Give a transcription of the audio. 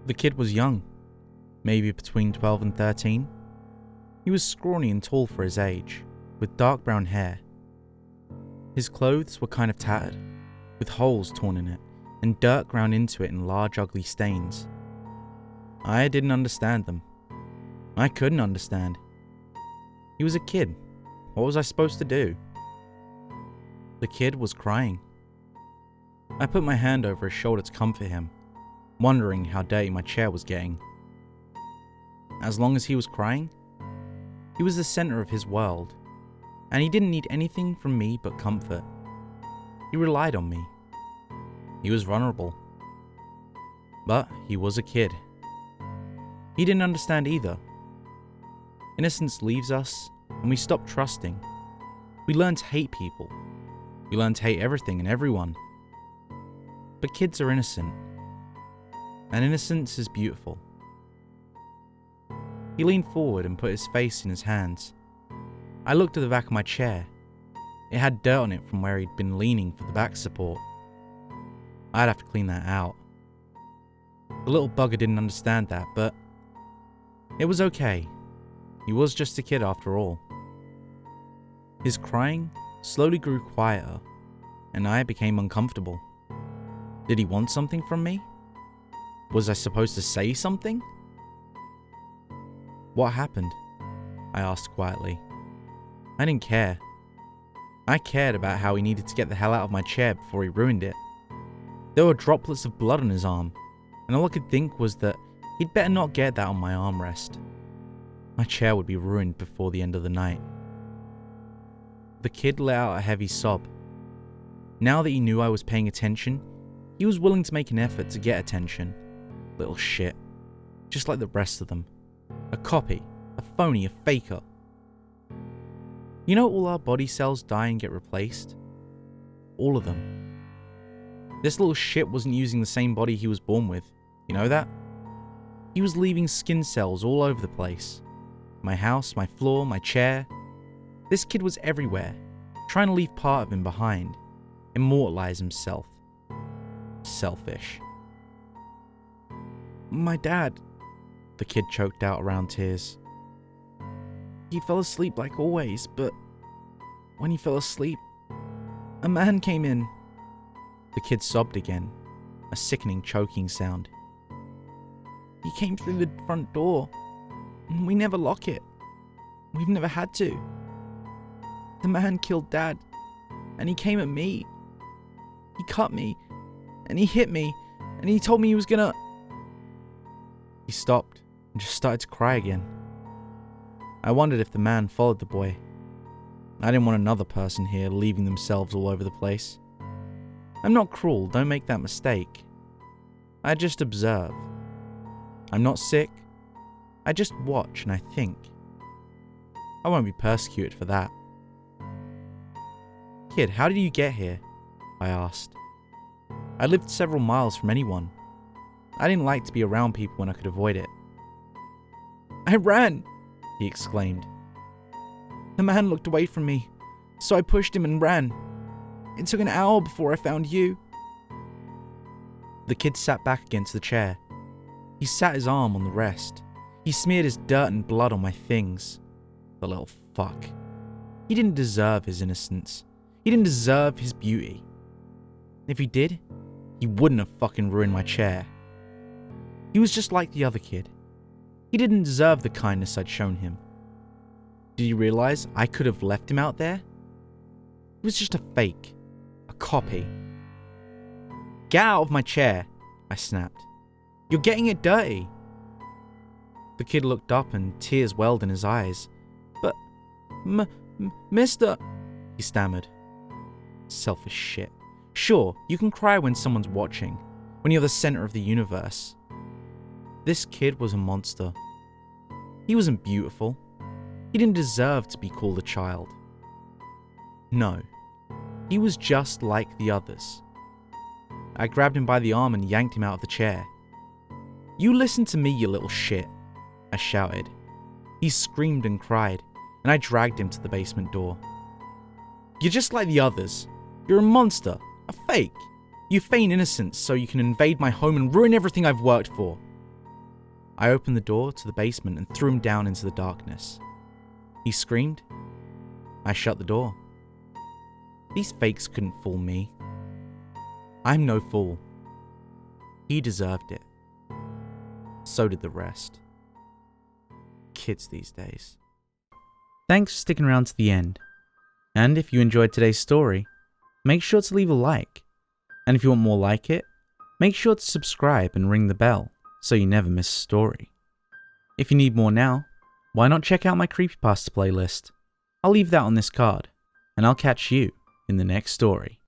The kid was young, maybe between 12 and 13. He was scrawny and tall for his age, with dark brown hair. His clothes were kind of tattered, with holes torn in it, and dirt ground into it in large ugly stains. I didn't understand them. I couldn't understand. He was a kid. What was I supposed to do? The kid was crying. I put my hand over his shoulder to comfort him, wondering how dirty my chair was getting. As long as he was crying, he was the center of his world, and he didn't need anything from me but comfort. He relied on me. He was vulnerable. But he was a kid. He didn't understand either. Innocence leaves us, and we stop trusting. We learn to hate people. We learn to hate everything and everyone. But kids are innocent. And innocence is beautiful. He leaned forward and put his face in his hands. I looked at the back of my chair. It had dirt on it from where he'd been leaning for the back support. I'd have to clean that out. The little bugger didn't understand that, but it was okay. He was just a kid after all. His crying slowly grew quieter, and I became uncomfortable. Did he want something from me? Was I supposed to say something? What happened? I asked quietly. I didn't care. I cared about how he needed to get the hell out of my chair before he ruined it. There were droplets of blood on his arm, and all I could think was that he'd better not get that on my armrest. My chair would be ruined before the end of the night. The kid let out a heavy sob. Now that he knew I was paying attention, he was willing to make an effort to get attention. Little shit. Just like the rest of them. A copy, a phony, a faker. You know all our body cells die and get replaced? All of them. This little shit wasn't using the same body he was born with. You know that? He was leaving skin cells all over the place. My house, my floor, my chair. This kid was everywhere, trying to leave part of him behind. Immortalize himself. Selfish. My dad, the kid choked out around tears. He fell asleep like always, but when he fell asleep, a man came in. The kid sobbed again, a sickening choking sound. He came through the front door, and we never lock it. We've never had to. The man killed Dad, and he came at me. He cut me, and he hit me, and he told me he was gonna... He stopped and just started to cry again. I wondered if the man followed the boy. I didn't want another person here leaving themselves all over the place. I'm not cruel, don't make that mistake. I just observe. I'm not sick. I just watch and I think. I won't be persecuted for that. Kid, how did you get here? I asked. I lived several miles from anyone. I didn't like to be around people when I could avoid it. I ran, he exclaimed. The man looked away from me, so I pushed him and ran. It took an hour before I found you. The kid sat back against the chair. He sat his arm on the rest. He smeared his dirt and blood on my things. The little fuck. He didn't deserve his innocence. He didn't deserve his beauty. If he did, he wouldn't have fucking ruined my chair. He was just like the other kid. He didn't deserve the kindness I'd shown him. Did he realize I could have left him out there? It was just a fake. A copy. Get out of my chair, I snapped. You're getting it dirty. The kid looked up and tears welled in his eyes. But, mister, he stammered. Selfish shit. Sure, you can cry when someone's watching, when you're the center of the universe. This kid was a monster. He wasn't beautiful. He didn't deserve to be called a child. No, he was just like the others. I grabbed him by the arm and yanked him out of the chair. You listen to me, you little shit, I shouted. He screamed and cried, and I dragged him to the basement door. You're just like the others. You're a monster, a fake. You feign innocence so you can invade my home and ruin everything I've worked for. I opened the door to the basement and threw him down into the darkness. He screamed. I shut the door. These fakes couldn't fool me. I'm no fool. He deserved it. So did the rest. Kids these days. Thanks for sticking around to the end. And if you enjoyed today's story, make sure to leave a like. And if you want more like it, make sure to subscribe and ring the bell so you never miss a story. If you need more now, why not check out my Creepypasta playlist? I'll leave that on this card, and I'll catch you in the next story.